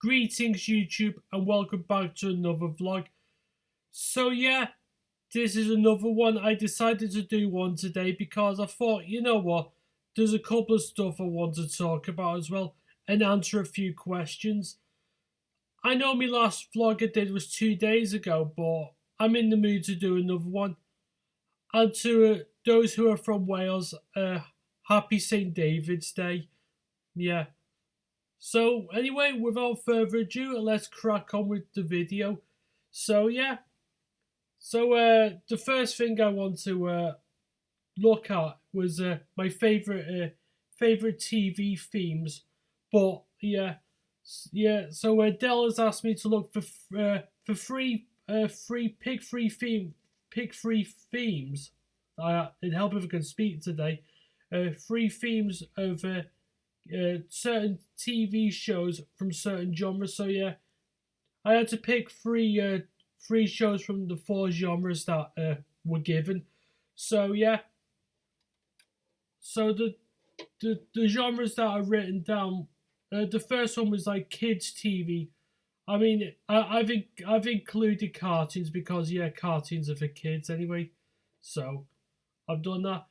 Greetings YouTube and welcome back to another vlog. So yeah, this is another one. I decided to do one today because I thought, you know what, there's a couple of stuff I want to talk about as well and answer a few questions. I know my last vlog I did was 2 days ago, but I'm in the mood to do another one. And to those who are from Wales, happy St. David's Day. Yeah. So anyway, without further ado, let's crack on with the video. So yeah, the first thing I want to look at was my favorite TV themes. But yeah. So Dell has asked me to look for pick three themes. It help if I can speak today. Three themes of certain TV shows from certain genres. So yeah, I had to pick three shows from the four genres that were given. So yeah, so the genres that are written down. The first one was like kids TV. I mean, I've included cartoons because yeah, cartoons are for kids anyway. So I've done that.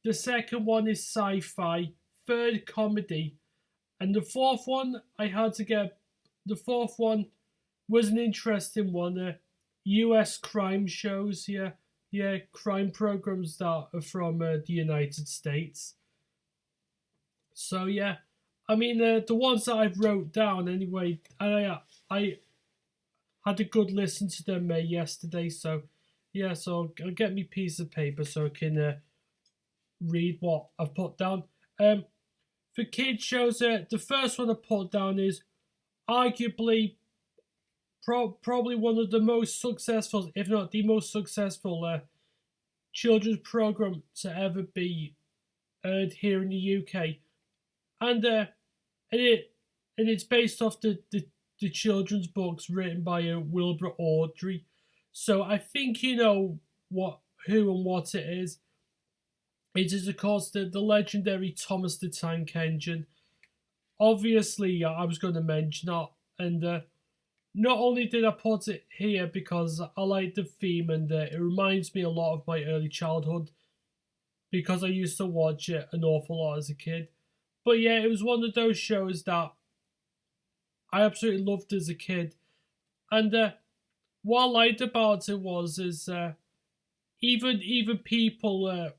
The second one is sci-fi. Third, comedy, and the fourth one I had to get. The fourth one was an interesting one. U.S. crime shows. Yeah, crime programs that are from the United States. So yeah, I mean the ones that I've wrote down anyway. I had a good listen to them yesterday. So yeah, so I'll get me piece of paper so I can read what I've put down. For kids shows, the first one I put down is arguably probably one of the most successful, if not the most successful, children's program to ever be aired here in the UK, and it's based off the children's books written by Wilbur Awdry. So I think you know who and what it is. It is, of course, the legendary Thomas the Tank Engine. Obviously, I was going to mention that, and not only did I put it here because I like the theme and it reminds me a lot of my early childhood because I used to watch it an awful lot as a kid. But yeah, it was one of those shows that I absolutely loved as a kid. And what I liked about it was is even people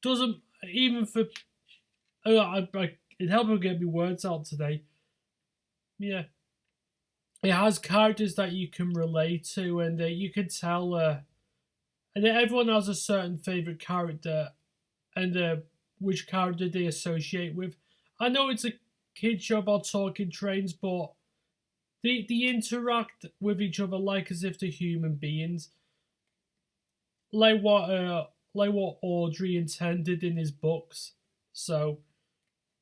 doesn't even for it helped me get my words out today. Yeah, it has characters that you can relate to, and you can tell, and everyone has a certain favorite character, and which character they associate with. I know it's a kid show about talking trains, but they interact with each other like as if they're human beings, like what Audrey intended in his books. So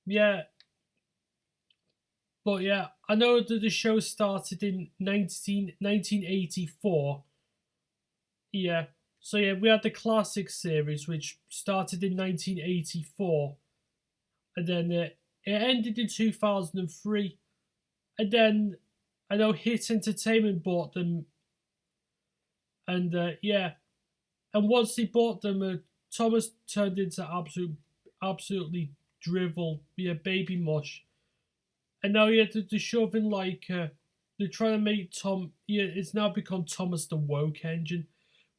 yeah, but yeah, I know that the show started in 1984. Yeah, so yeah, we had the classic series which started in 1984, and then it ended in 2003, and then I know Hit Entertainment bought them, and yeah, and once they bought them, Thomas turned into absolutely drivel, yeah, baby mush. And now yeah, they're shoving like they're trying to make Tom. Yeah, it's now become Thomas the Woke Engine,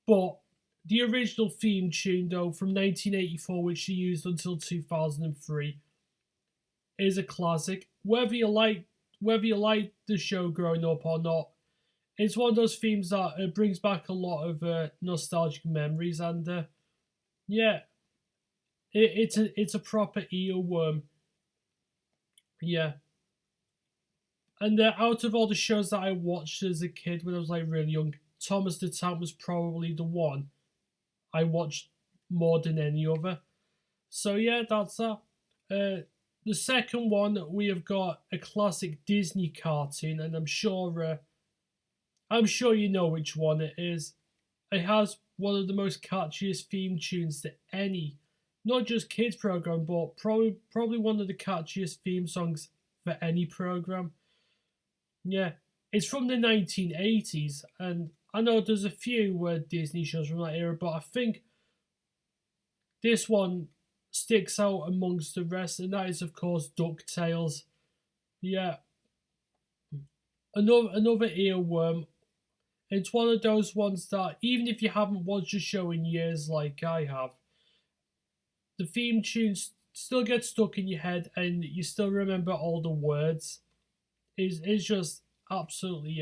but the original theme tune though from 1984, which they used until 2003, is a classic. Whether you like the show growing up or not, it's one of those themes that brings back a lot of nostalgic memories, and yeah, it's a proper earworm. Yeah, and out of all the shows that I watched as a kid when I was like really young, Thomas the Tank was probably the one I watched more than any other. So yeah, that's that. The second one we have got a classic Disney cartoon, and I'm sure you know which one it is. It has one of the most catchiest theme tunes to any, not just kids program, but probably one of the catchiest theme songs for any program. Yeah, it's from the 1980s, and I know there's a few Disney shows from that era, but I think this one sticks out amongst the rest, and that is, of course, DuckTales. Yeah, another earworm. It's one of those ones that, even if you haven't watched the show in years like I have, the theme tunes still get stuck in your head and you still remember all the words. Is just absolutely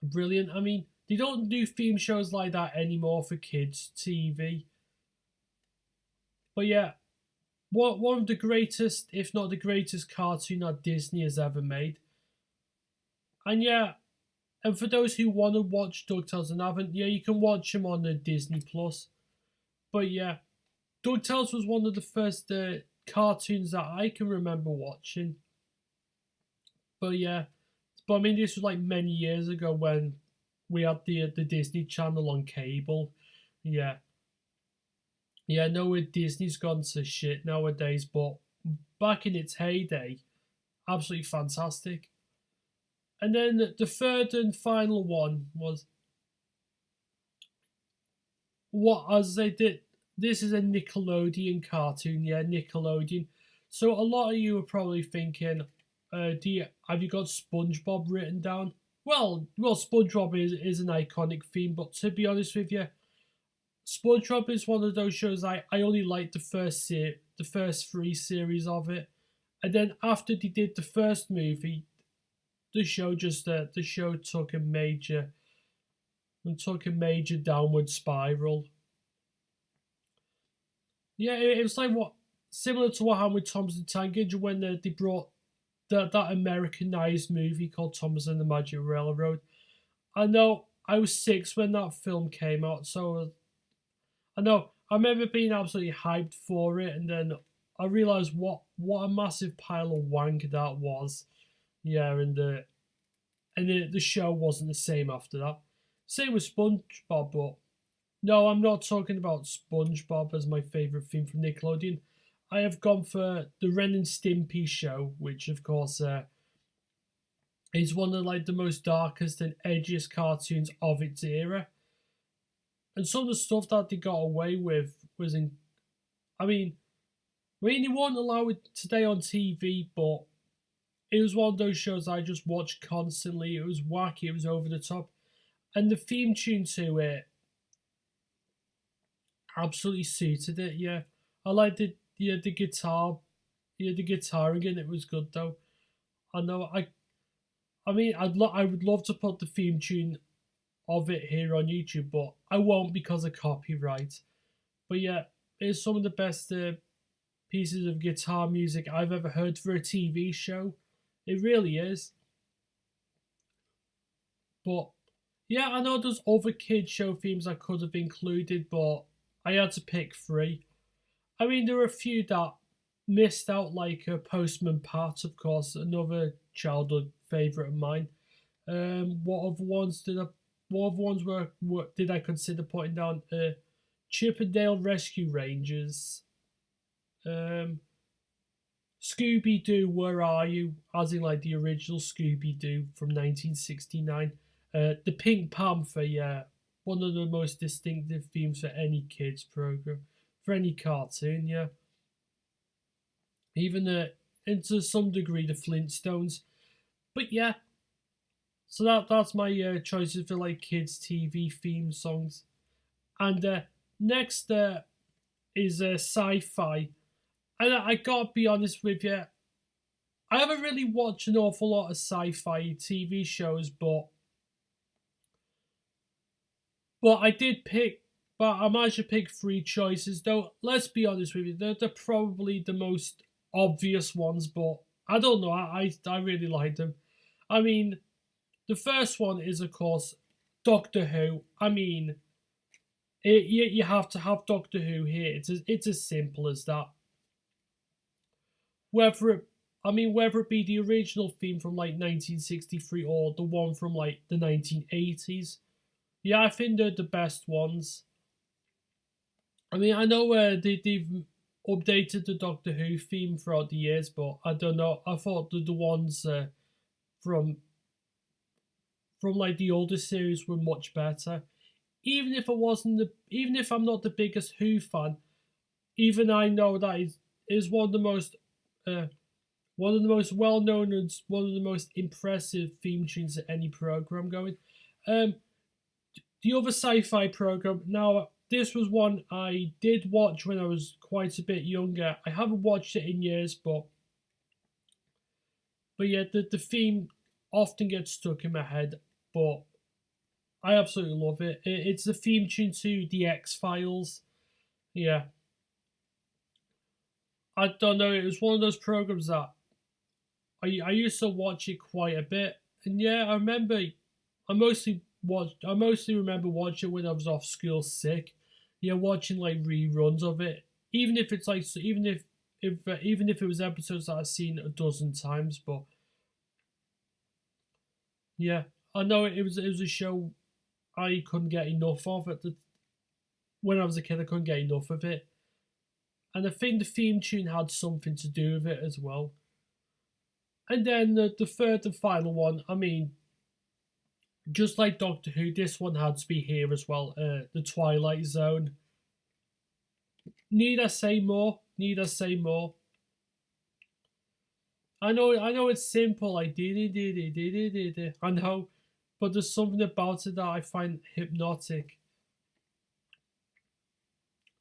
brilliant. I mean, they don't do theme shows like that anymore for kids TV. But yeah, one of the greatest, if not the greatest, cartoon that Disney has ever made. And yeah, and for those who want to watch DuckTales and haven't, yeah, you can watch them on the Disney Plus. But yeah, DuckTales was one of the first cartoons that I can remember watching. But yeah, but I mean, this was like many years ago when we had the Disney Channel on cable. Yeah, yeah. I know where Disney's gone to shit nowadays, but back in its heyday, absolutely fantastic. And then the third and final one was what as they did. This is a Nickelodeon cartoon, yeah, Nickelodeon. So a lot of you are probably thinking, do you have you got SpongeBob written down? Well, SpongeBob is an iconic theme, but to be honest with you, SpongeBob is one of those shows I only liked the first three series of it, and then after they did the first movie, the show took a major downward spiral. Yeah, it was like what similar to what happened with Thomas the Tank Engine when they brought that Americanized movie called Thomas and the Magic Railroad. I know I was 6 when that film came out, so I know I remember being absolutely hyped for it, and then I realized what a massive pile of wank that was. Yeah, and the show wasn't the same after that. Same with SpongeBob, but no, I'm not talking about SpongeBob as my favourite theme from Nickelodeon. I have gone for the Ren and Stimpy show, which of course is one of like the most darkest and edgiest cartoons of its era. And some of the stuff that they got away with was in. I mean, they won't allow it today on TV, but it was one of those shows I just watched constantly. It was wacky, it was over the top, and the theme tune to it absolutely suited it. Yeah, I liked it. Yeah, the guitar, yeah, the guitar again. It was good though. I know. I mean, I would love to put the theme tune of it here on YouTube, but I won't because of copyright. But yeah, it's some of the best pieces of guitar music I've ever heard for a TV show. It really is. But yeah, I know there's other kid show themes I could have included, but I had to pick three. I mean, there were a few that missed out, like Postman Pat, of course, another childhood favourite of mine. What other ones did I? What other ones did I consider putting down? Chippendale Rescue Rangers. Um, Scooby Doo, Where Are You? As in like the original Scooby Doo from 1969. The Pink Panther, yeah, one of the most distinctive themes for any kids program, for any cartoon, yeah. Even and to some degree the Flintstones, but yeah. So that's my choices for like kids TV theme songs, and next is sci-fi, and I gotta be honest with you, I haven't really watched an awful lot of sci-fi TV shows, but I did pick. But I managed to pick three choices, though. Let's be honest with you, they're probably the most obvious ones, but I don't know. I really like them. I mean, the first one is, of course, Doctor Who. I mean, you have to have Doctor Who here. It's as simple as that. Whether it, whether it be the original theme from like 1963 or the one from like the 1980s. Yeah, I think they're the best ones. I mean, I know they've updated the Doctor Who theme throughout the years, but I don't know. I thought the ones from like the older series were much better. Even if I'm not the biggest Who fan, even I know that is uh, one of the most well known and one of the most impressive theme tunes of any program going. Um, the other sci-fi program. Now, this was one I did watch when I was quite a bit younger. I haven't watched it in years, but yeah, the theme often gets stuck in my head. But I absolutely love it. It's the theme tune to The X Files. Yeah, I don't know. It was one of those programs that I used to watch it quite a bit, and yeah, I remember. I mostly remember watching it when I was off school sick. Yeah, watching like reruns of it, even if it's like even if it was episodes that I've seen a dozen times. But yeah, I know it was a show I couldn't get enough of when I was a kid. I couldn't get enough of it, and I think the theme tune had something to do with it as well. And then the third and final one, I mean, just like Doctor Who, this one had to be here as well. The Twilight Zone. Need I say more? Need I say more? I know it's simple. Like did. I know, but there's something about it that I find hypnotic.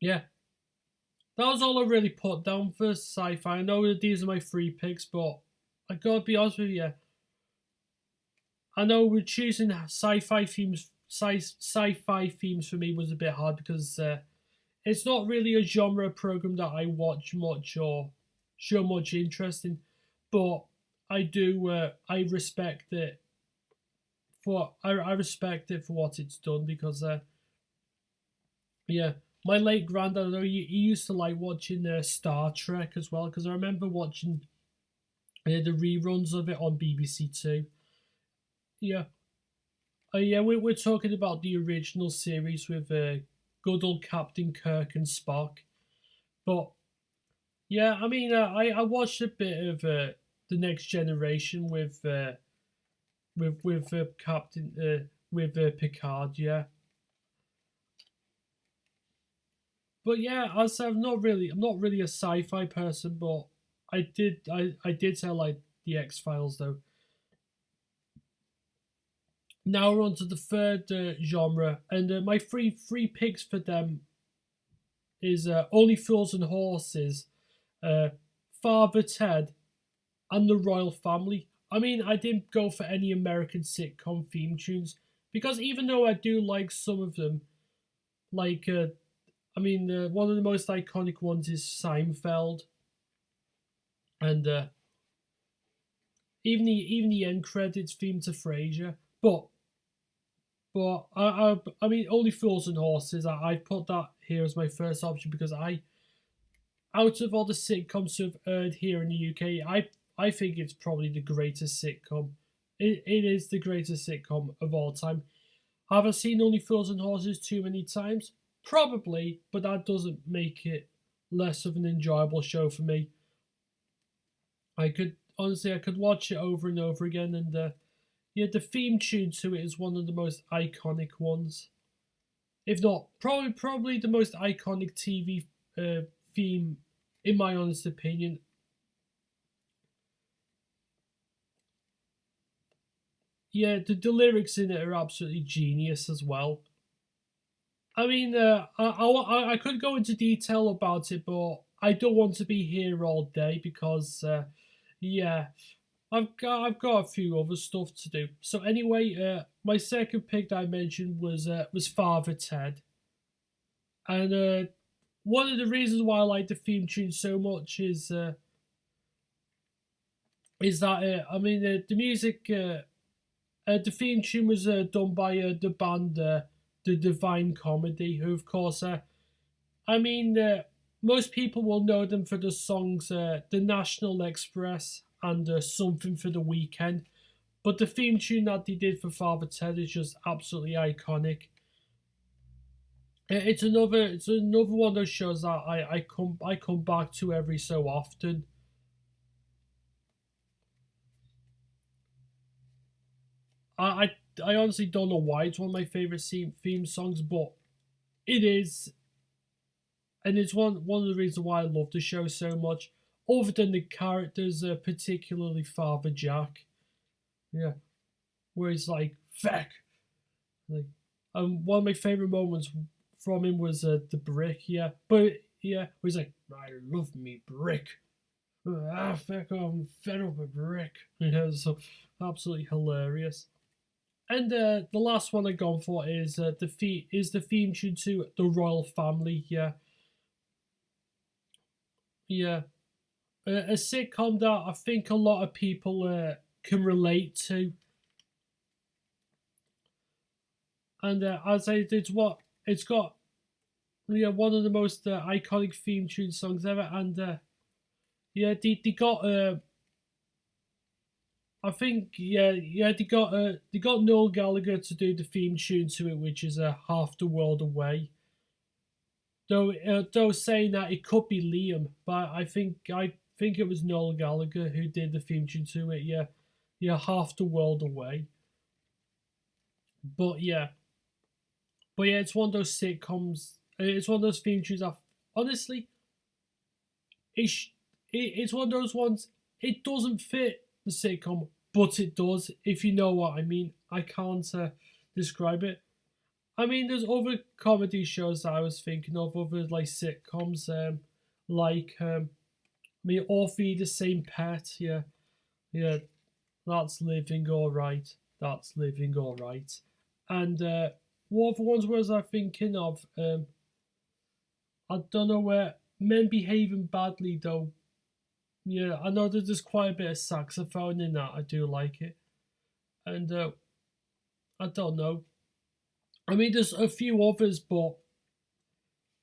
Yeah, that was all I really put down for sci-fi. I know that these are my three picks, but I gotta be honest with you. I know we're choosing sci-fi themes. Sci-fi themes for me was a bit hard because it's not really a genre program that I watch much or show much interest in, but I do. I respect it I respect it for what it's done because yeah, my late granddad, I know he used to like watching Star Trek as well because I remember watching the reruns of it on BBC Two. Yeah, yeah, we're talking about the original series with good old Captain Kirk and Spock. But yeah, I mean, I watched a bit of the Next Generation with Captain with Picard. Yeah, but yeah, as I'm not really a sci-fi person, but I did say I like the X Files though. Now we're on to the third genre, and my three picks for them is Only Fools and Horses, uh, Father Ted, and the Royal Family. I mean, I didn't go for any American sitcom theme tunes because even though I do like some of them, like I mean, one of the most iconic ones is Seinfeld, and even the end credits theme to Frasier. I mean, Only Fools and Horses. I put that here as my first option because out of all the sitcoms to have aired here in the UK, I think it's probably the greatest sitcom. It is the greatest sitcom of all time. Have I seen Only Fools and Horses too many times? Probably, but that doesn't make it less of an enjoyable show for me. I could watch it over and over again, and yeah, the theme tune to it is one of the most iconic ones, if not probably the most iconic TV theme, in my honest opinion. Yeah, the lyrics in it are absolutely genius as well. I mean, I could go into detail about it, but I don't want to be here all day because, yeah, I've got a few other stuff to do. So anyway, my second pick that I mentioned was Father Ted, and one of the reasons why I like the theme tune so much is that I mean the music. The theme tune was done by the band The Divine Comedy, who, of course, I mean, most people will know them for the songs The National Express and Something for the Weekend. But the theme tune that they did for Father Ted is just absolutely iconic. It's another one of those shows that I come back to every so often. I I honestly don't know why it's one of my favorite theme songs, but it is, and it's one of the reasons why I love the show so much. Other than the characters, particularly Father Jack, yeah, where he's like feck, like, one of my favorite moments from him was the brick, yeah, but yeah, where he's like, I love me brick, feck, I'm fed up with brick, yeah, so absolutely hilarious. And the last one I've gone for is the theme tune to the Royal Family. Yeah, yeah, a sitcom that I think a lot of people can relate to. And as I it's what it's got, yeah, one of the most iconic theme tune songs ever. And yeah, they got I think they got Noel Gallagher to do the theme tune to it, which is Half the World Away. Though saying that it could be Liam, but I think it was Noel Gallagher who did the theme tune to it. Yeah, yeah, Half the World Away. But yeah, but yeah, it's one of those sitcoms. It's one of those theme tunes. That honestly, it's it's one of those ones. It doesn't fit the sitcom, but it does. If you know what I mean, I can't describe it. I mean, there's other comedy shows that I was thinking of, other like sitcoms, like I mean, All Feed the Same Pet. Yeah, yeah, that's living all right. That's living all right. And what other ones was I thinking of? I don't know where Men Behaving Badly though. Yeah, I know that there's quite a bit of saxophone in that. I do like it, and I don't know. I mean, there's a few others, but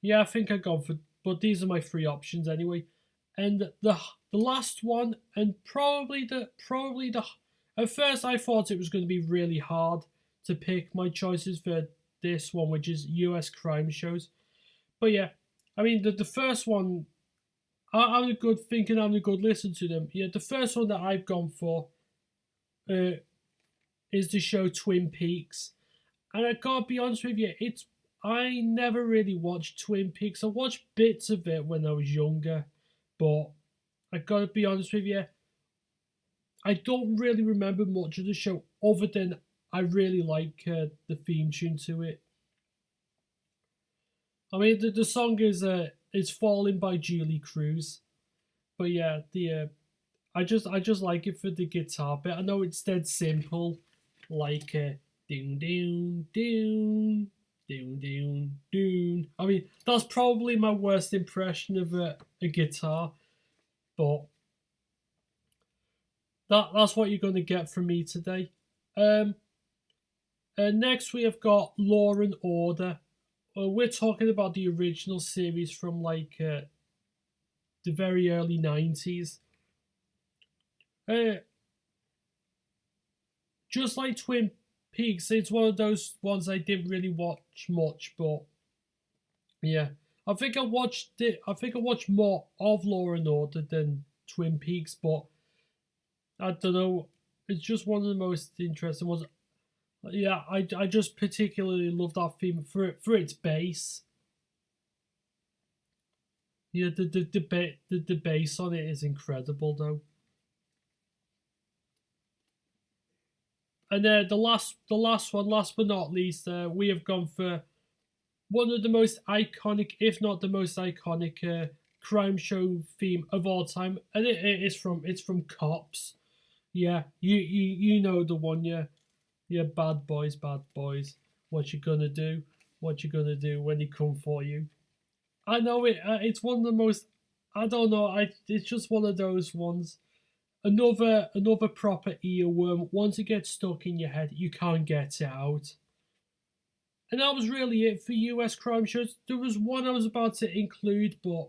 yeah, I think I gone for. But these are my three options anyway. And the last one, and probably the. At first, I thought it was going to be really hard to pick my choices for this one, which is U.S. crime shows. But yeah, I mean the first one, I'm a good thinking. I'm a good listen to them. Yeah, the first one that I've gone for uh, is the show Twin Peaks. And I gotta be honest with you, it's I never really watched Twin Peaks. I watched bits of it when I was younger, but I gotta be honest with you, I don't really remember much of the show other than I really like the theme tune to it. I mean, the song is "Falling" by Julie Cruz, but yeah, the I just like it for the guitar bit. I know it's dead simple, like doon doon doon doon doon doon. I mean, that's probably my worst impression of a guitar, but that's what you're gonna get from me today. Um, Next we have got Law and Order. We're talking about the original series from like the very early 90s. Uh, just like Twin Peaks, it's one of those ones I didn't really watch much, but yeah, I think I watched it. I think I watched more of Law and Order than Twin Peaks, but I don't know. It's just one of the most interesting ones. Yeah, I just particularly love that theme for its bass. Yeah, the bass on it is incredible though. And the last one, last but not least, we have gone for one of the most iconic, if not the most iconic, crime show theme of all time, and it's from Cops. Yeah, you know the one. Yeah, yeah. Bad boys, bad boys. What you gonna do? What you gonna do when they come for you? I know it. It's one of the most. I don't know. It's just one of those ones. Another proper earworm. Once it gets stuck in your head, you can't get it out. And that was really it for US crime shows. There was one I was about to include, but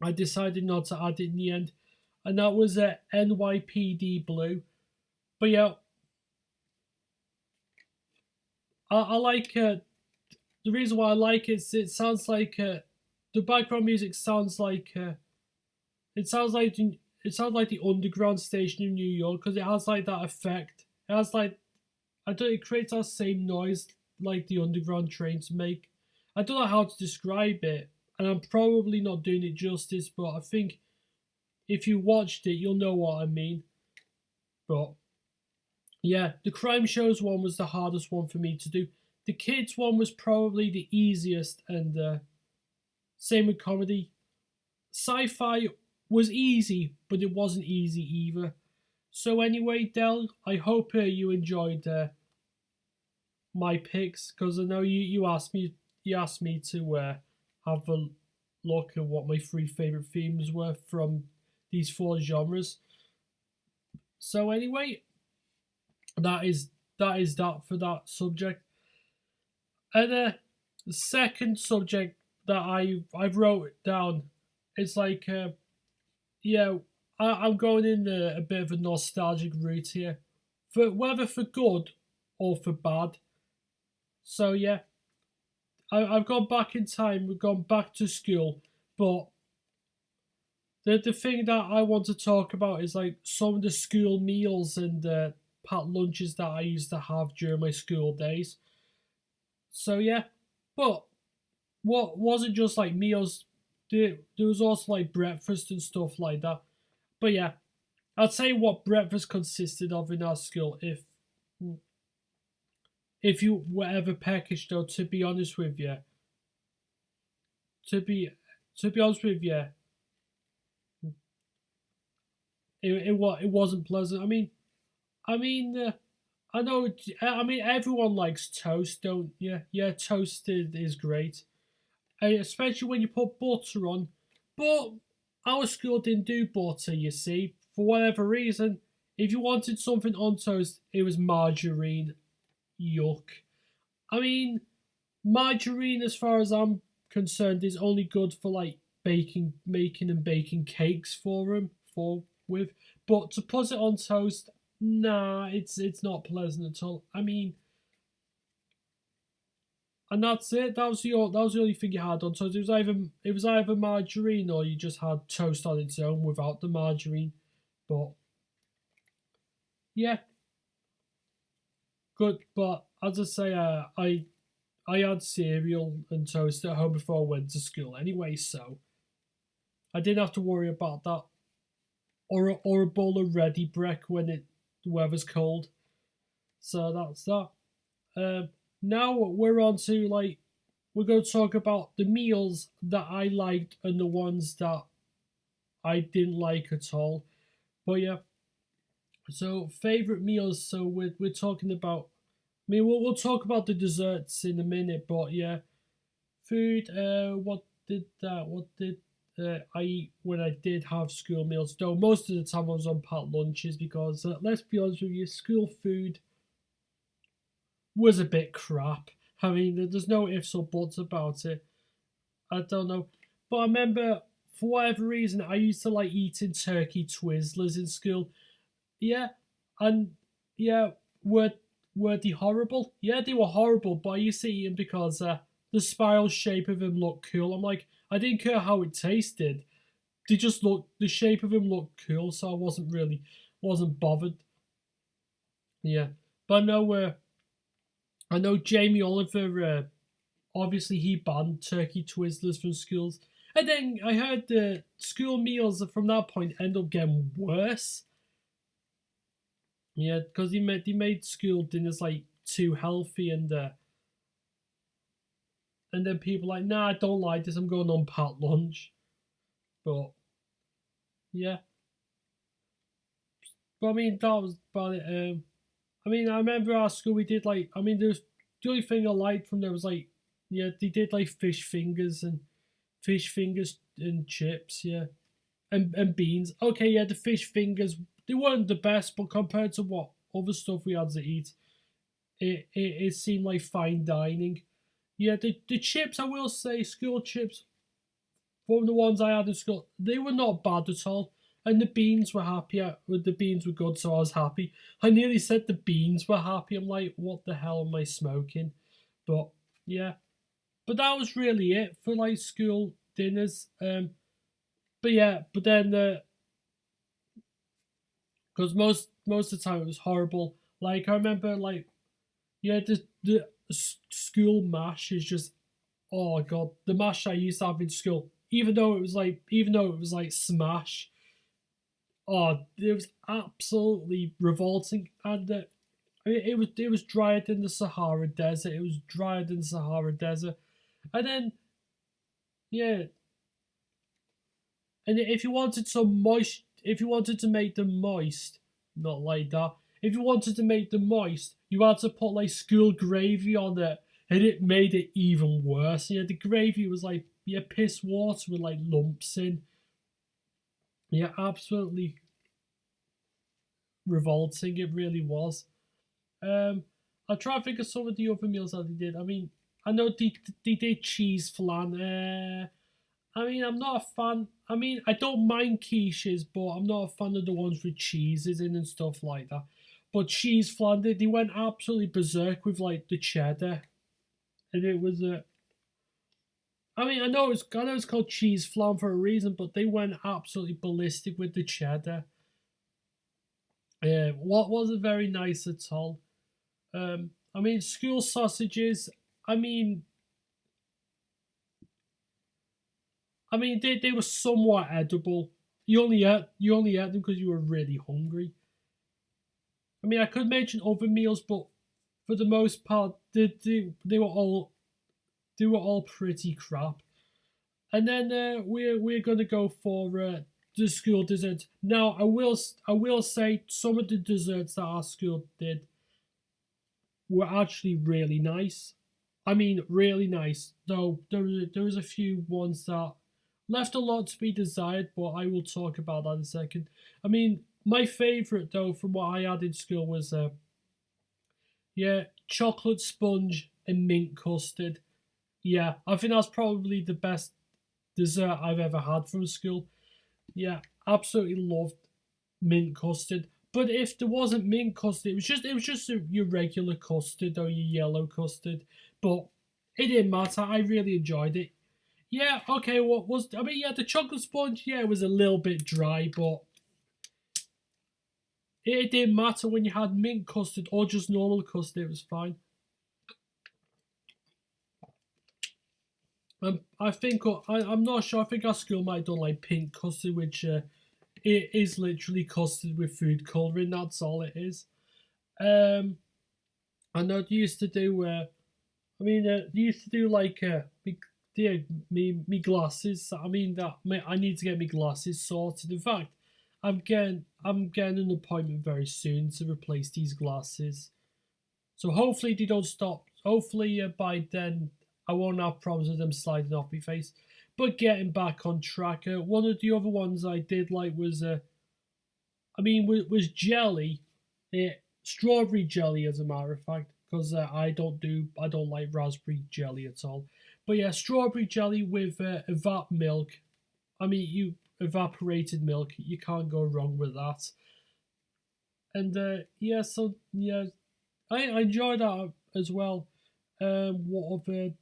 I decided not to add it in the end, and that was NYPD Blue. But yeah, I like the reason why I like it is it sounds like the background music sounds like it sounds like it sounds like the underground station in New York because it has like that effect. It has like I don't. It creates that same noise like the underground trains make. I don't know how to describe it, and I'm probably not doing it justice. But I think if you watched it, you'll know what I mean. But yeah, the crime shows one was the hardest one for me to do. The kids one was probably the easiest, and same with comedy. Sci-fi was easy, but it wasn't easy either. So anyway, Del, I hope you enjoyed my picks because I know you asked me to have a look at what my three favorite themes were from these four genres. So anyway, that for that subject. And the second subject that I wrote down is like yeah, I'm going in a bit of a nostalgic route here, for whether for good or for bad. So yeah, I've gone back in time. We've gone back to school, but the thing that I want to talk about is like some of the school meals and packed lunches that I used to have during my school days. So yeah, but what wasn't just like meals. There was also like breakfast and stuff like that. But yeah, I'd say what breakfast consisted of in our school. If you were ever peckish, though, to be honest with you, to be to be honest with you, it wasn't pleasant. I mean, I know. I mean, everyone likes toast, don't you? Yeah, toasted is great, especially when you put butter on. But our school didn't do butter. You see, for whatever reason, if you wanted something on toast, it was margarine. Yuck. I mean, margarine, as far as I'm concerned, is only good for like making and baking cakes for them for with. But to put it on toast, nah, it's not pleasant at all. I mean, and that's it. That was the only thing you had on toast. It was either margarine or you just had toast on its own without the margarine. But yeah, good. But as I say, I had cereal and toast at home before I went to school anyway, so I didn't have to worry about that. Or a bowl of ready break when the weather's cold. So that's that. Now we're on to like we're going to talk about the meals that I liked and the ones that I didn't like at all. But yeah, so favorite meals. So we're talking about. I mean, we'll talk about the desserts in a minute, but yeah, food. What did I eat when I did have school meals? Though most of the time I was on packed lunches because let's be honest with you, school food was a bit crap. I mean, there's no ifs or buts about it. I don't know, but I remember for whatever reason I used to like eating turkey Twizzlers in school. Yeah, and yeah, were were they horrible? Yeah, they were horrible, but I used to eat them because the spiral shape of them looked cool. I'm like, I didn't care how it tasted. The shape of them looked cool, so I wasn't bothered. Yeah, but I know Jamie Oliver. Obviously, he banned turkey Twizzlers from schools, and then I heard the school meals from that point end up getting worse. Yeah, because he made school dinners like too healthy, and then people like, nah, I don't like this. I'm going on packed lunch. But yeah, but I mean that was about it. I mean, I remember our school we did like, I mean, there's the only thing I liked from there was like, yeah, they did like fish fingers and chips, yeah, and beans. Okay, yeah, the fish fingers they weren't the best, but compared to what other stuff we had to eat, it seemed like fine dining. Yeah, the chips I will say, school chips from the ones I had in school, they were not bad at all. And the beans were happy. The beans were good, so I was happy. I nearly said the beans were happy. I'm like, what the hell am I smoking? But yeah. but that was really it for like school dinners. But yeah, but then because most of the time it was horrible. Like I remember, like yeah, the school mash is just oh god, the mash I used to have in school. Even though it was like smash, oh, it was absolutely revolting, and it was drier than the Sahara Desert. It was drier than the Sahara Desert, and then yeah, and if you wanted to make them moist, not like that. If you wanted to make them moist, you had to put like school gravy on it, and it made it even worse. Yeah, the gravy was like yeah, piss water with like lumps in. Yeah, absolutely revolting. It really was. Um, I'll try to think of some of the other meals that they did. I mean, I know they did cheese flan. I mean, I'm not a fan. I mean, I don't mind quiches, but I'm not a fan of the ones with cheeses in and stuff like that. But cheese flan, they went absolutely berserk with like the cheddar, and it was a. I mean, I know it's called cheese flan for a reason, but they went absolutely ballistic with the cheddar. Yeah, what wasn't very nice at all. I mean, school sausages. I mean, they were somewhat edible. You only ate them because you were really hungry. I mean, I could mention other meals, but for the most part, they were all pretty crap. And then we're gonna go for the school desserts. Now, I will say some of the desserts that our school did were actually really nice. I mean, really nice. Though there was a few ones that left a lot to be desired, but I will talk about that in a second. I mean, my favorite though from what I had in school was yeah, chocolate sponge and mint custard. Yeah, I think that's probably the best dessert I've ever had from school. Yeah, absolutely loved mint custard. But if there wasn't mint custard, it was just your regular custard or your yellow custard. But it didn't matter. I really enjoyed it. Yeah, okay. What was I mean? Yeah, the chocolate sponge. Yeah, it was a little bit dry, but it didn't matter when you had mint custard or just normal custard. It was fine. I think I'm not sure. I think our school might have done like pink custard, which it is literally custard with food colouring. That's all it is. Um, I know they used to do. They used to do like yeah, me glasses. I mean I need to get me glasses sorted. In fact, I'm getting an appointment very soon to replace these glasses. So hopefully they don't stop. Hopefully by then I won't have problems with them sliding off my face. But getting back on track, one of the other ones I did like was was jelly, strawberry jelly as a matter of fact, because I don't like raspberry jelly at all. But yeah, strawberry jelly with evap milk. I mean, you evaporated milk. You can't go wrong with that. And yeah, so yeah, I enjoy that as well. What other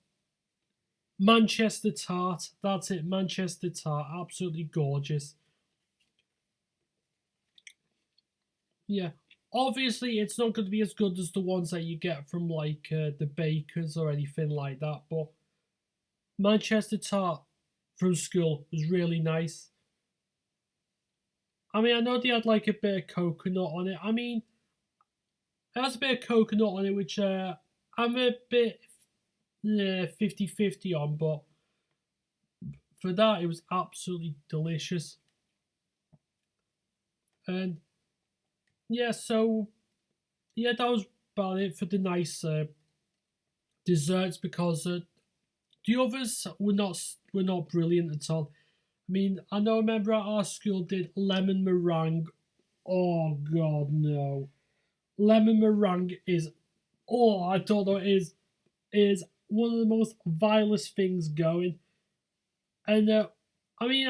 Manchester tart? That's it, Manchester tart. Absolutely gorgeous. Yeah. Obviously, it's not going to be as good as the ones that you get from like the bakers or anything like that, but Manchester tart from school was really nice. I mean, I know they had like a bit of coconut on it. I mean, it has a bit of coconut on it, which I'm a bit 50-50 on, but for that, it was absolutely delicious. And yeah, so yeah, that was about it for the nice desserts because the others were not brilliant at all. I mean, I know a member at our school did lemon meringue. Oh god, no! Lemon meringue is I don't know is one of the most vilest things going. And I mean,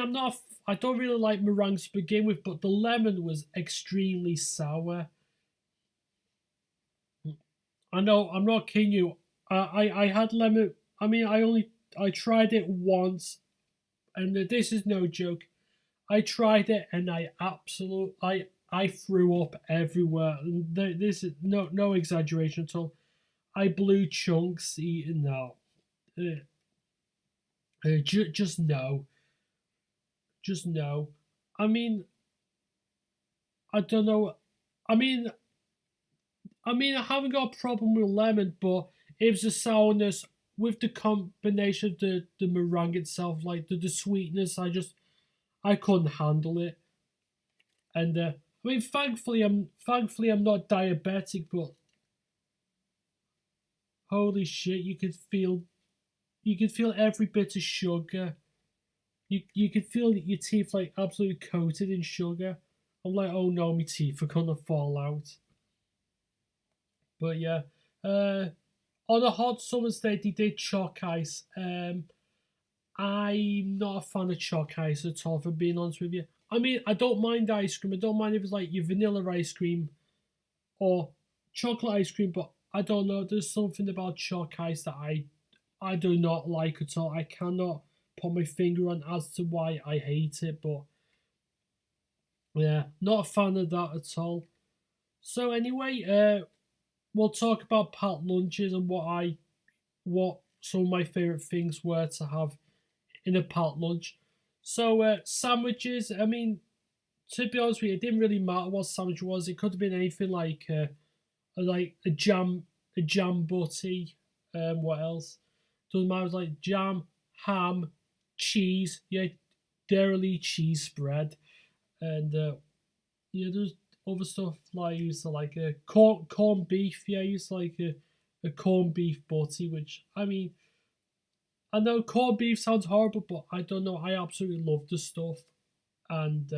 I don't really like meringues to begin with, but the lemon was extremely sour. I know I'm not kidding you. I had lemon. I tried it once, and this is no joke. I tried it, and I threw up everywhere. And this is no exaggeration at all. I blew chunks eating that. Just no, just no. I mean, I don't know. I mean, I haven't got a problem with lemon, but it was the sourness with the combination of the meringue itself, like the sweetness. I couldn't handle it, and thankfully I'm not diabetic, but holy shit, you could feel every bit of sugar. You could feel your teeth like absolutely coated in sugar. I'm like, oh no, my teeth are gonna fall out. But yeah, uh, on a hot summer's day, they did chalk ice. I'm not a fan of chalk ice at all, for being honest with you. I mean, I don't mind ice cream. I don't mind if it's like your vanilla ice cream or chocolate ice cream, but I don't know. There's something about chalk ice that I do not like at all. I cannot put my finger on as to why I hate it, but yeah, not a fan of that at all. So anyway, we'll talk about packed lunches and what some of my favorite things were to have in a packed lunch. So sandwiches. I mean, to be honest with you, it didn't really matter what sandwich it was. It could have been anything like a jam butty. What else? Doesn't matter. It was like jam, ham, cheese. Yeah, dairy cheese spread, and yeah, there's other stuff like I used to like a corned beef. Yeah, I used to like a corned beef butty, which I mean, I know corned beef sounds horrible, but I don't know. I absolutely love the stuff, and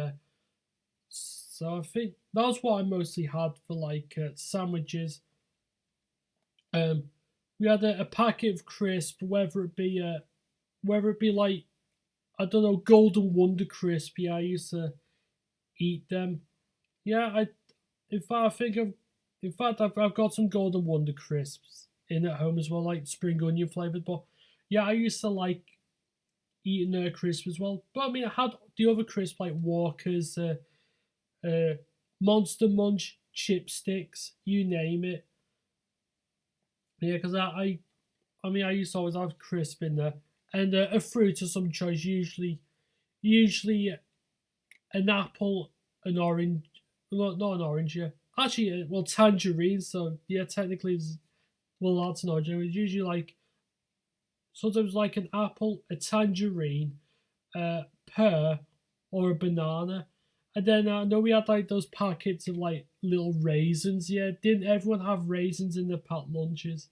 so I think that's what I mostly had for like sandwiches. Um, we had a packet of crisp, whether it be like I don't know Golden Wonder crisp. Yeah, I used to eat them. Yeah, in fact I think I've got some Golden Wonder crisps in at home as well, like spring onion flavored. But yeah, I used to like eating crisp as well. But I mean, I had the other crisp like Walkers, uh, Monster Munch, chipsticks, you name it. Yeah, because I mean, I used to always have crisp in there, and a fruit of some choice. Usually an apple, an orange, not an orange. Yeah, actually, well, tangerine. So yeah, technically, well, that's an orange. It's usually like sometimes like an apple, a tangerine, pear, or a banana. And then I know we had like those packets of like little raisins. Yeah, didn't everyone have raisins in their packed lunches?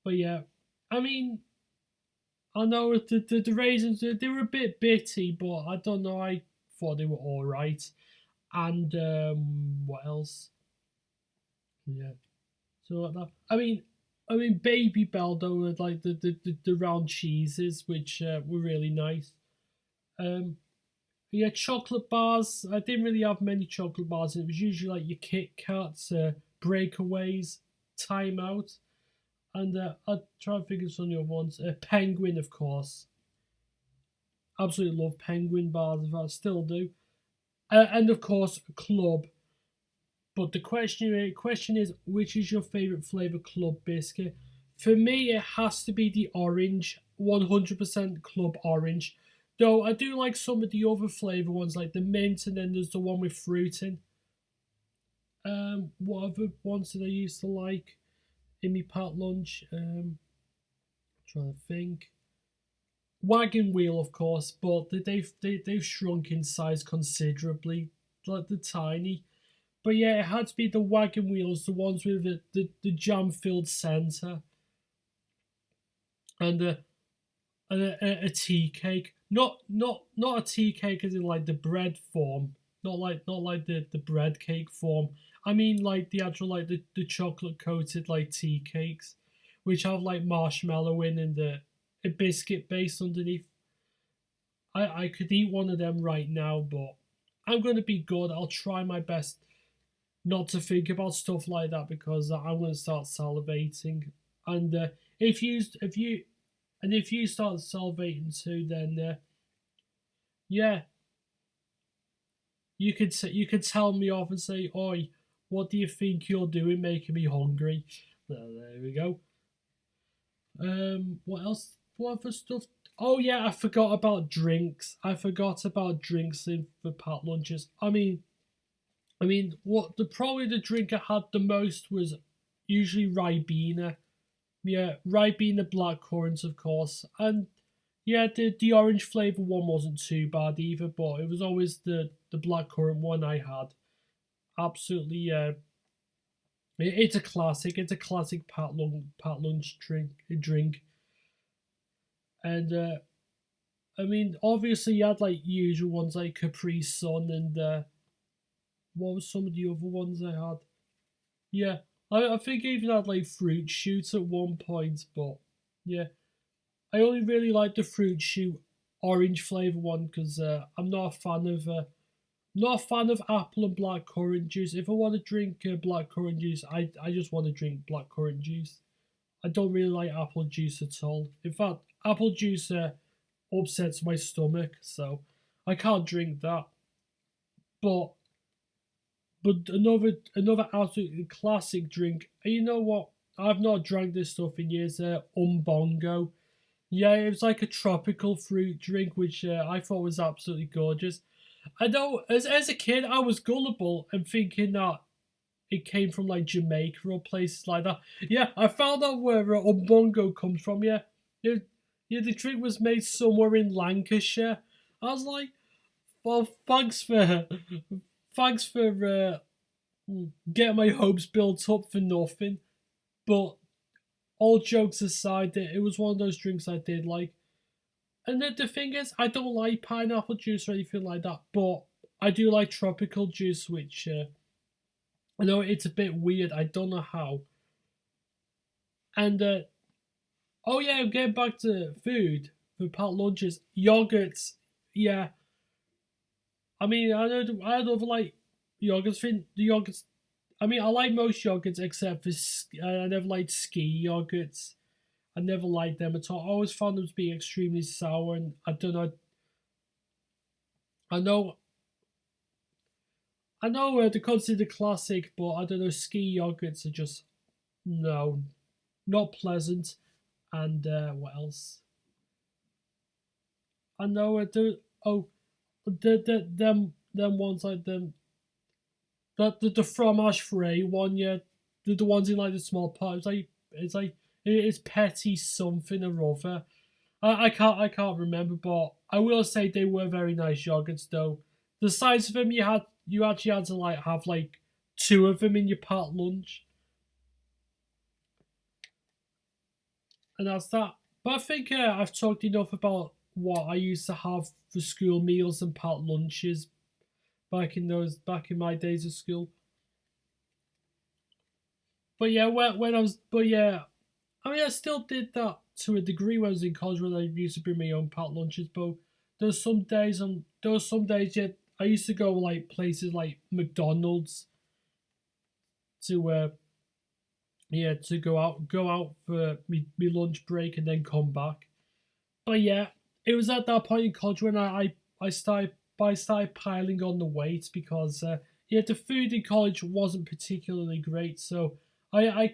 But yeah, I mean, I know the raisins they were a bit bitty, but I don't know. I thought they were all right. And what else? Yeah. So that I mean, Baby Bell though were like the round cheeses, which were really nice. Um, yeah, chocolate bars. I didn't really have many chocolate bars. It was usually like your Kit Kats, breakaways, Time Out, and I'd try and think of some of the other ones. Penguin, of course. Absolutely love Penguin bars. If I still do. And of course, Club. But the question is, which is your favorite flavor Club biscuit? For me, it has to be the orange, 100% Club orange. Though I do like some of the other flavor ones, like the mint, and then there's the one with fruit in. What other ones did I used to like in my pat lunch? Trying to think. Wagon wheel, of course, but they've shrunk in size considerably. Like the tiny. But yeah, it had to be the wagon wheels, the ones with the jam filled centre, and a tea cake. Not a tea cake as in like the bread form. Not like the bread cake form. I mean like the actual like the chocolate coated like tea cakes, which have like marshmallow in and a biscuit base underneath. I could eat one of them right now, but I'm gonna be good. I'll try my best not to think about stuff like that because I'm going to start salivating. And if you start salivating too, then yeah, you could tell me off and say, "Oi, what do you think you're doing, making me hungry?" There we go. What else? What other stuff? Oh yeah, I forgot about drinks. I forgot about drinks in the packed lunches. What the probably the drink I had the most was usually Ribena. Yeah, Ribena blackcurrant, of course, and yeah, the orange flavour one wasn't too bad either, but it was always the blackcurrant one I had. Absolutely, yeah. It's a classic. It's a classic pat lunch drink, and obviously you had like usual ones like Capri Sun and what was some of the other ones I had? Yeah, I think I even had like fruit shoots at one point, but yeah, I only really like the fruit shoot orange flavour one because I'm not a fan of apple and black currant juice. If I want to drink black currant juice, I just want to drink black currant juice. I don't really like apple juice at all. In fact, apple juice upsets my stomach, so I can't drink that. But another absolutely classic drink. And you know what? I've not drank this stuff in years. Umbongo. Yeah, it was like a tropical fruit drink, which I thought was absolutely gorgeous. I know, as a kid, I was gullible and thinking that it came from like Jamaica or places like that. Yeah, I found out where Umbongo comes from. Yeah, yeah, the drink was made somewhere in Lancashire. I was like, well, thanks for getting my hopes built up for nothing. But all jokes aside, it was one of those drinks I did like. And the thing is, I don't like pineapple juice or anything like that, but I do like tropical juice, which I know it's a bit weird. I don't know how. And oh yeah, getting back to food for packed lunches, yogurts. Yeah, I don't like yogurts. Think the yogurts. I like most yogurts except for I never liked ski yogurts. I never liked them at all. I always found them to be extremely sour, and I don't know. I know, I know they're considered classic, but I don't know. Ski yogurts are just no, not pleasant. And what else? I know oh them ones like the fromage frais one, yeah, the ones in like the small pot. It's like it's petty something or other. I can't remember, but I will say they were very nice yogurts though. The size of them you actually had to like have like two of them in your pot lunch, and that's that. But I think I've talked enough about what I used to have for school meals and pot lunches back in my days of school. But yeah, when I was but yeah, I still did that to a degree when I was in college when I used to bring my own packed lunches. But there was some days yeah, I used to go like places like McDonald's to to go out for me lunch break and then come back. But yeah, it was at that point in college when I started piling on the weight because yeah, the food in college wasn't particularly great. So I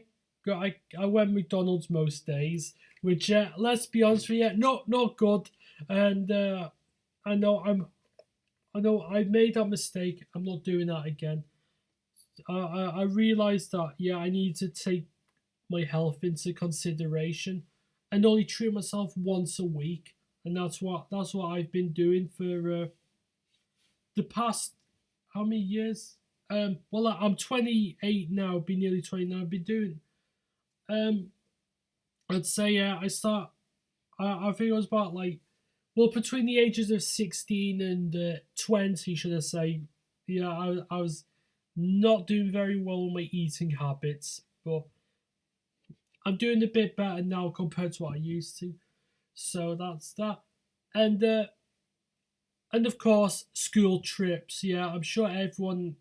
went McDonald's most days, which let's be honest with you, not good. And I know I know I made that mistake. I'm not doing that again. I realized that yeah, I need to take my health into consideration and only treat myself once a week, and that's what I've been doing for the past how many years? Well, I'm 28 now. Be nearly 29. I've been doing. Um, I'd say I start. I think it was about like well between the ages of 16 and 20, should I say? Yeah, I was not doing very well with my eating habits, but I'm doing a bit better now compared to what I used to. So that's that. And and of course, school trips. Yeah, I'm sure everyone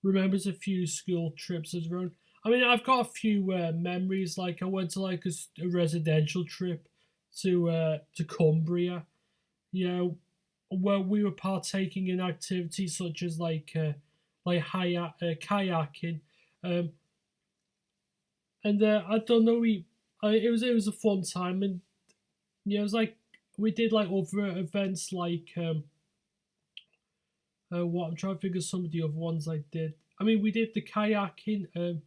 remembers a few school trips as well. I mean, I've got a few memories. Like I went to like a residential trip to Cumbria. You know, where we were partaking in activities such as kayaking, um, and I don't know, it was a fun time, and yeah, it was like we did like other events like what I'm trying to think of some of the other ones I did. I mean, we did the kayaking.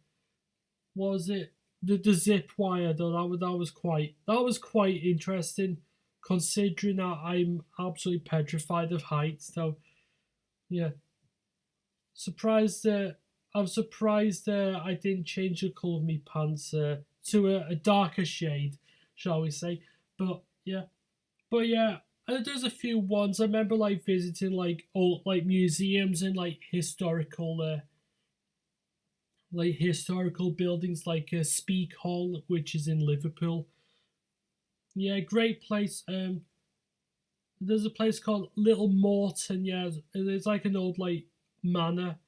What was it? The zip wire though. That was quite interesting, considering that I'm absolutely petrified of heights. So yeah, surprised. I'm surprised I didn't change the colour of my pants to a darker shade, shall we say? But yeah, but yeah, there's a few ones I remember like visiting like old like museums and like historical buildings like Speak Hall, which is in Liverpool. Yeah, great place. There's a place called Little Morton. Yeah, it's like an old like manor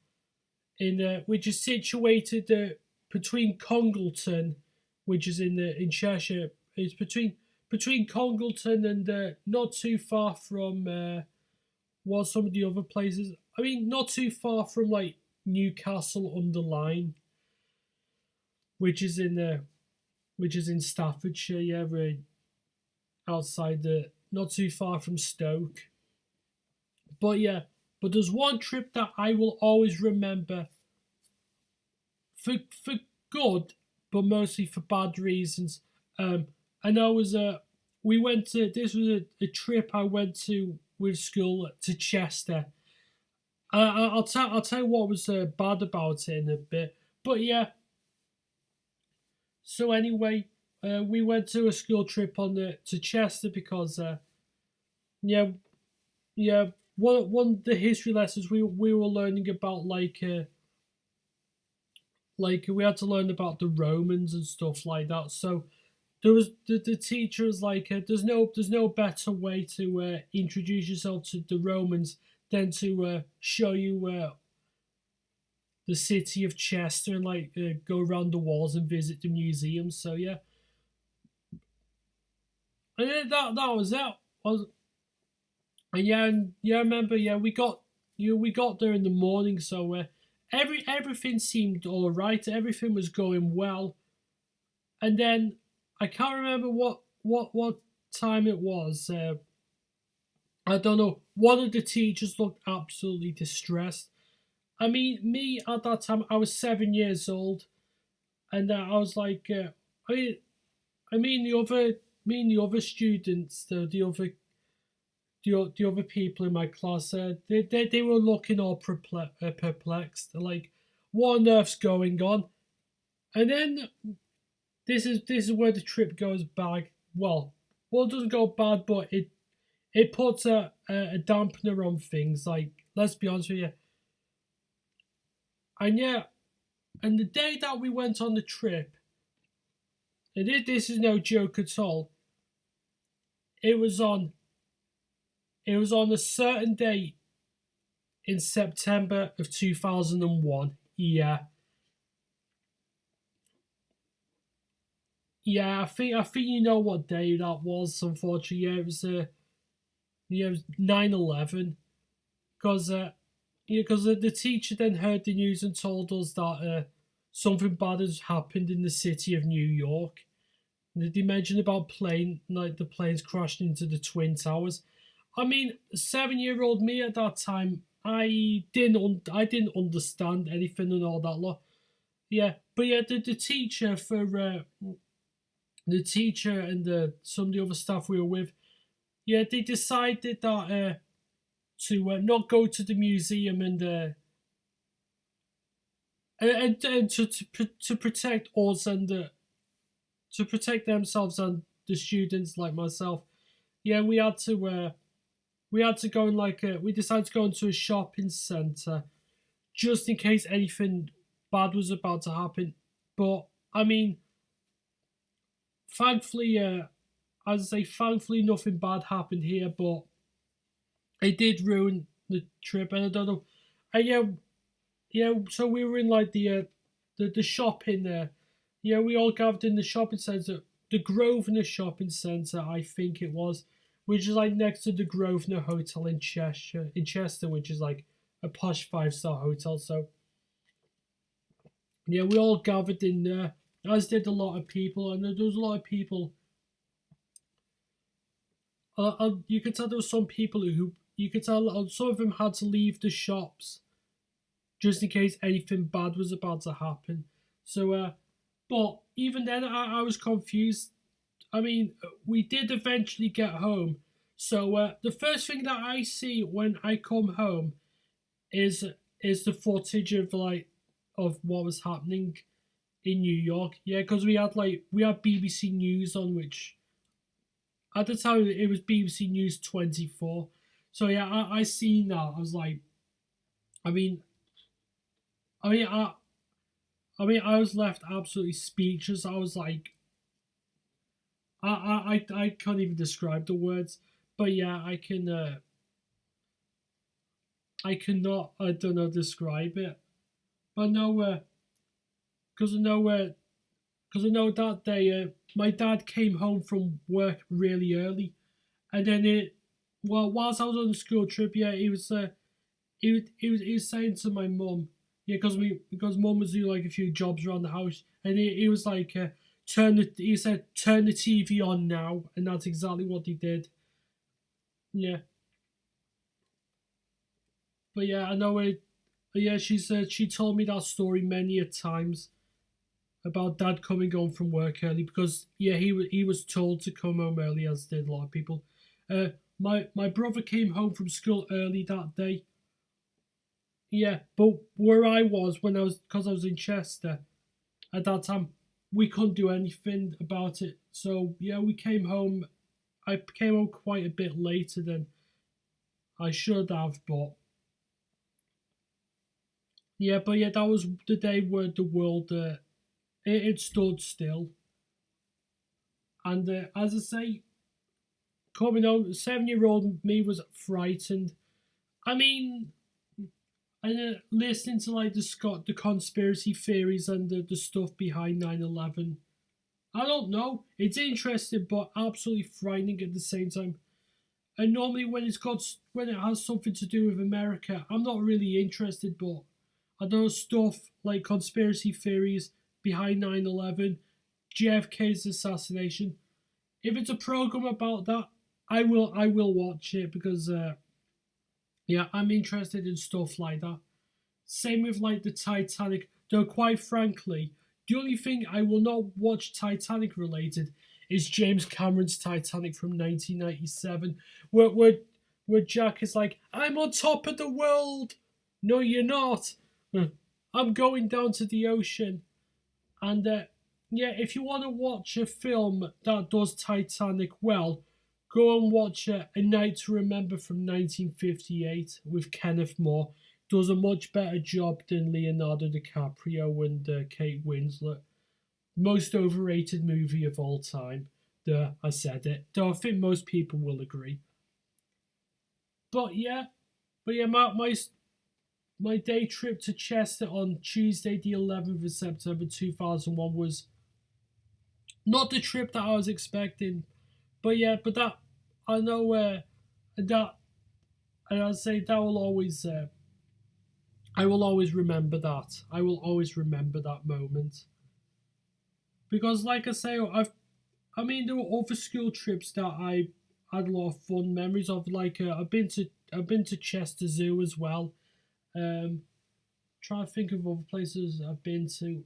in which is situated between Congleton, which is in Cheshire. It's between Congleton and not too far from what some of the other places. I mean, not too far from like Newcastle under Lyme, which is in Staffordshire. Yeah, right outside the not too far from Stoke. But yeah, but there's one trip that I will always remember for good, but mostly for bad reasons. And I was we went to this was a trip I went to with school to Chester. I'll tell you what was bad about it in a bit. But yeah, so anyway, we went to a school trip on the to Chester because yeah yeah one of the history lessons we were learning about like we had to learn about the Romans and stuff like that. So there was the teacher was like, there's no better way to introduce yourself to the Romans than to show you the city of Chester and like go around the walls and visit the museums. So yeah, and then that was it. And yeah, I remember. Yeah, we got there in the morning, so everything seemed all right. Everything was going well, and then I can't remember what time it was. I don't know. One of the teachers looked absolutely distressed. I mean, me at that time, I was 7 years old, and I was like, I, I mean the other students, the other people in my class, they were looking all perplexed. They're like, what on earth's going on? And then this is where the trip goes bad. Well, it doesn't go bad, but it puts a dampener on things. Like, let's be honest with you. And yeah, and the day that we went on the trip, and this is no joke at all. It was on it was on a certain date in September of 2001. Yeah, yeah. I think you know what day that was. Unfortunately, yeah, it was 9/11. Because because the teacher then heard the news and told us that something bad has happened in the city of New York. And did he mention about the planes crashing into the twin towers? I mean, 7 year old me at that time, I didn't understand anything and all that lot. Yeah, but yeah, the teacher and some of the other staff we were with, yeah, they decided that to not go to the museum and to protect us and to protect themselves and the students like myself. Yeah, we had to go in we decided to go into a shopping centre just in case anything bad was about to happen. But I mean, thankfully, as I say, thankfully nothing bad happened here. But it did ruin the trip, and I don't know. Yeah, yeah. So we were in like the shopping there. Yeah, we all gathered in the shopping centre, the Grosvenor Shopping Centre, I think it was, which is like next to the Grosvenor Hotel in Chester, which is like a posh 5-star hotel. So yeah, we all gathered in there, as did a lot of people, and there was a lot of people. You could tell there were some people who you could tell some of them had to leave the shops just in case anything bad was about to happen. So, but even then, I was confused. I mean, we did eventually get home. So the first thing that I see when I come home is is the footage of of what was happening in New York. Yeah, because we had BBC News on, which at the time it was BBC News 24. So yeah, I seen that. I was like, I mean, I mean, I, I was left absolutely speechless. I was like, I can't even describe the words, but yeah, I cannot, I don't know, describe it. But no, because because I know that day, my dad came home from work really early, and then whilst I was on the school trip, yeah, he was saying to my mum, yeah, because mum was doing like a few jobs around the house, and he was like, he said turn the TV on now, and that's exactly what he did. Yeah, but yeah, I know it. Yeah, she said she told me that story many a times about dad coming home from work early because yeah, he was told to come home early, as did a lot of people. Uh, my brother came home from school early that day. Yeah, but where I was when I was because I was in Chester at that time, we couldn't do anything about it. So yeah, we came home. I came home quite a bit later than I should have, but yeah, that was the day where the world it stood still. And as I say, coming home, 7-year-old me was frightened. I mean, and listening to like the conspiracy theories and the stuff behind 9/11. I don't know. It's interesting, but absolutely frightening at the same time. And normally, when it has something to do with America, I'm not really interested. But I know stuff like conspiracy theories behind 9/11, JFK's assassination. If it's a program about that, I will watch it because yeah, I'm interested in stuff like that. Same with like the Titanic. Though quite frankly, the only thing I will not watch Titanic related is James Cameron's Titanic from 1997, where Jack is like, "I'm on top of the world." No, you're not. I'm going down to the ocean. And yeah, if you want to watch a film that does Titanic well, go and watch A Night to Remember from 1958 with Kenneth More. Does a much better job than Leonardo DiCaprio and Kate Winslet. Most overrated movie of all time. Duh, I said it. Though I think most people will agree. But yeah, my day trip to Chester on Tuesday, the 11th of September 2001 was not the trip that I was expecting. But yeah, but that I know that and I'll say that will always I will always remember that. I will always remember that moment because, like I say, I mean there were other school trips that I had a lot of fun memories of. Like I've been to Chester Zoo as well. Trying to think of other places I've been to.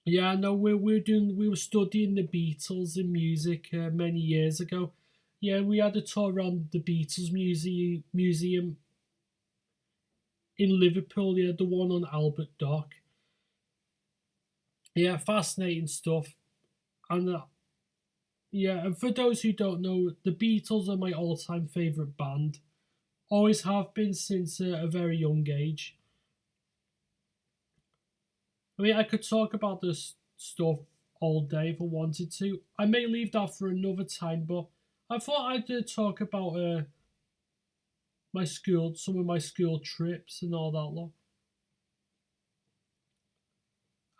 Yeah, no, we were studying the Beatles in music many years ago. Yeah, we had a tour around the Beatles museum in Liverpool. Yeah, the one on Albert Dock. Yeah, fascinating stuff. And yeah, and for those who don't know, the Beatles are my all-time favorite band. Always have been since a very young age. I mean, I could talk about this stuff all day if I wanted to. I may leave that for another time, but I thought I'd talk about some of my school trips and all that lot.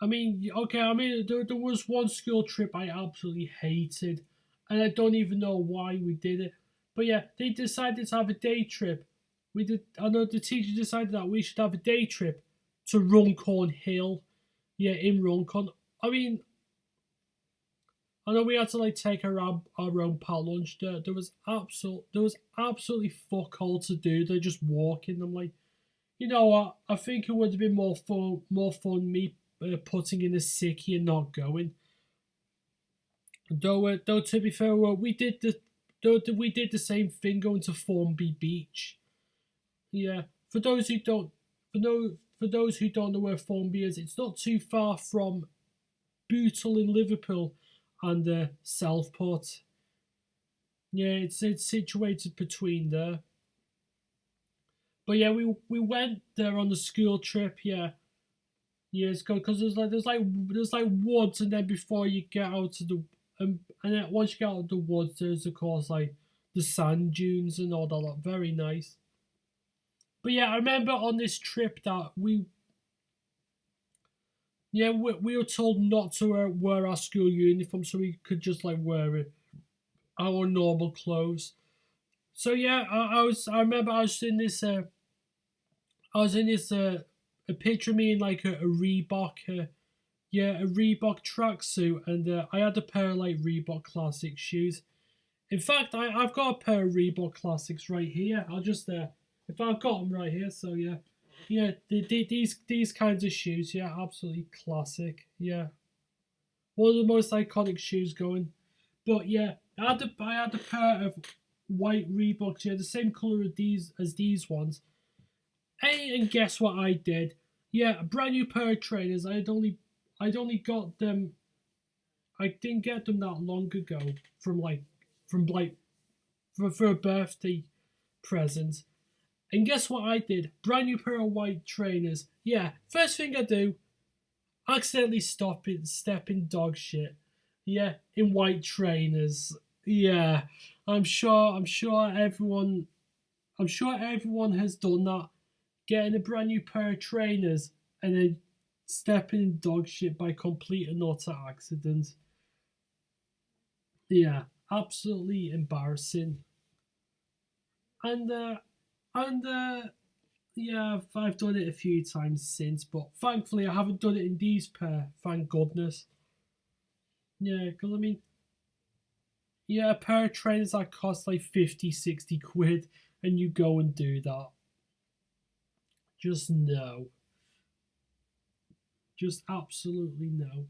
I mean, okay, I mean, there was one school trip I absolutely hated, and I don't even know why we did it. But yeah, they decided to have a day trip. We did. I know the teacher decided that we should have a day trip to Runcorn Hill. Yeah, in Runcorn. I mean, I know we had to like take our own pal lunch. There was absolutely fuck all to do. They're just walking. I'm like, you know what? I think it would have been more fun me putting in a sickie and not going. Though to be fair, we did the same thing going to Formby Beach. Yeah, for those who don't for those who don't know where Formby is, it's not too far from Bootle in Liverpool and Southport. Yeah, it's situated between there. But yeah, we went there on the school trip. Yeah, years ago because there's like woods, and then before you get out of the and then once you get out of the woods, there's of course like the sand dunes and all that. Lot. Very nice. But yeah, I remember on this trip that we were told not to wear our school uniform, so we could just like wear our normal clothes. So yeah, I remember I was in this a picture of me in like a Reebok a Reebok tracksuit, and I had a pair of like Reebok Classic shoes. In fact, I've got a pair of Reebok Classics right here. I'll just if I've got them right here, so yeah, these kinds of shoes, yeah, absolutely classic, yeah, one of the most iconic shoes going. But yeah, I had a pair of white Reeboks, yeah, the same color as these ones. Hey, and guess what I did? Yeah, a brand new pair of trainers. I'd only got them. I didn't get them that long ago from like for a birthday present. And guess what I did? Brand new pair of white trainers. Yeah, first thing I do, accidentally step in dog shit. Yeah, in white trainers. Yeah, I'm sure everyone has done that. Getting a brand new pair of trainers and then stepping in dog shit by complete and utter accident. Yeah, absolutely embarrassing. And yeah, I've done it a few times since, but thankfully I haven't done it in these pair. Thank goodness. Yeah, because I mean, yeah, a pair of trainers that cost like 50, 60 quid, and you go and do that. Just no. Just absolutely no.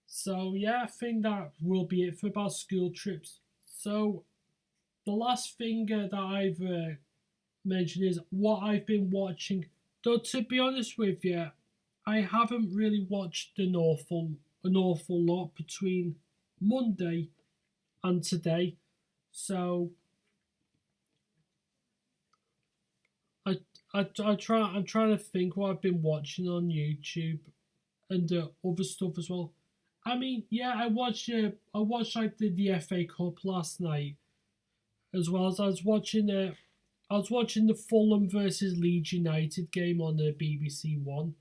So yeah, I think that will be it for about school trips. So the last thing that I've mentioned is what I've been watching. Though to be honest with you, I haven't really watched an awful lot between Monday and today. So I I'm trying to think what I've been watching on YouTube and other stuff as well. I mean, yeah, I watched like the FA Cup last night, as well as I was watching the Fulham versus Leeds United game on the BBC One.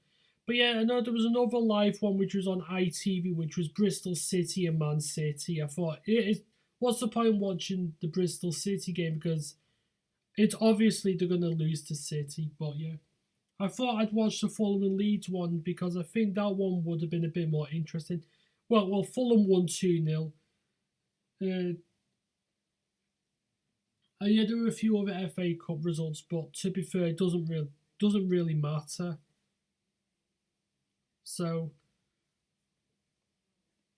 But yeah, I know there was another live one which was on ITV, which was Bristol City and Man City. I thought, what's the point in watching the Bristol City game, because it's obviously they're gonna lose to City. But yeah, I thought I'd watch the Fulham and Leeds one because I think that one would have been a bit more interesting. Well, Fulham won 2-0. Uh, yeah, there were a few other FA Cup results, but to be fair, it doesn't really matter. So,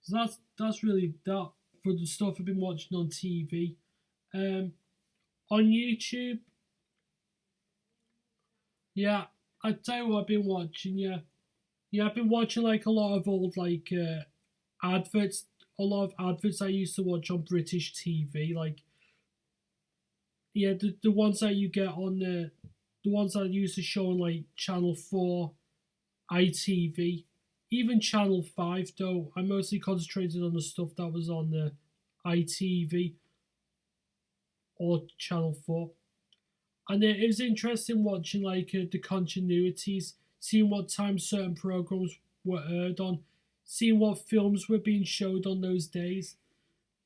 so that's really that for the stuff I've been watching on TV. Um, on YouTube, yeah, I tell you what I've been watching. Yeah, yeah, I've been watching like a lot of old like adverts, a lot of adverts I used to watch on British TV, like yeah, the ones that you get on the ones that used to show on like Channel 4, ITV, even Channel 5, though I mostly concentrated on the stuff that was on the ITV or Channel 4. And it was interesting watching like the continuities. seeing what time certain programs were aired on, seeing what films were being showed on those days.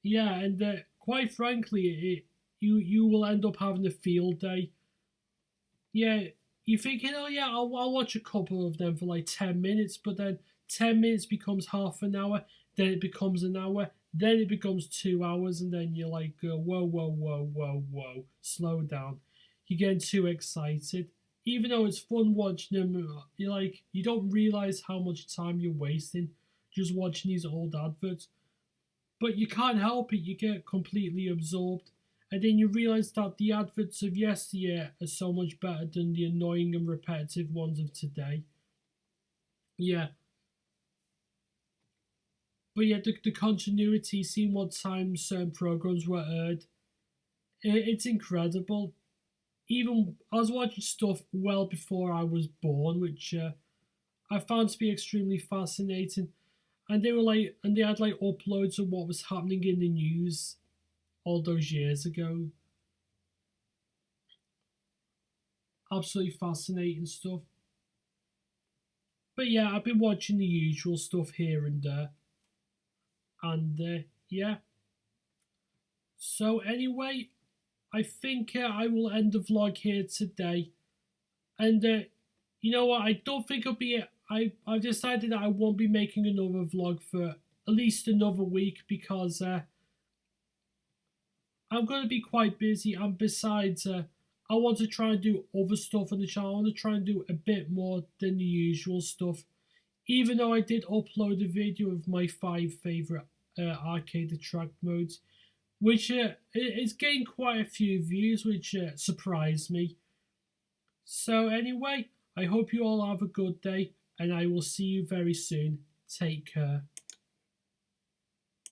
Yeah, and quite frankly, you will end up having a field day. Yeah, you're thinking, oh yeah, I'll watch a couple of them for like 10 minutes, but then 10 minutes becomes half an hour, then it becomes an hour, then it becomes 2 hours, and then you're like, whoa, whoa, whoa, whoa, whoa, slow down. You're getting too excited. Even though it's fun watching them, you're like, you don't realize how much time you're wasting just watching these old adverts. But you can't help it, you get completely absorbed. And then you realize that the adverts of yesteryear are so much better than the annoying and repetitive ones of today. Yeah. But yeah, the continuity, seeing what time certain programs were aired, it's incredible. Even I was watching stuff well before I was born, which I found to be extremely fascinating. And they had like uploads of what was happening in the news all those years ago. Absolutely fascinating stuff. But yeah, I've been watching the usual stuff here and there. And yeah. So anyway, I think I will end the vlog here today. And you know what? I don't think I'll be. I've decided that I won't be making another vlog for at least another week because I'm going to be quite busy. And besides, I want to try and do other stuff on the channel. I want to try and do a bit more than the usual stuff. Even though I did upload a video of my 5 favourite arcade attract modes, which it's gained quite a few views, which surprised me. So anyway, I hope you all have a good day, and I will see you very soon. Take care.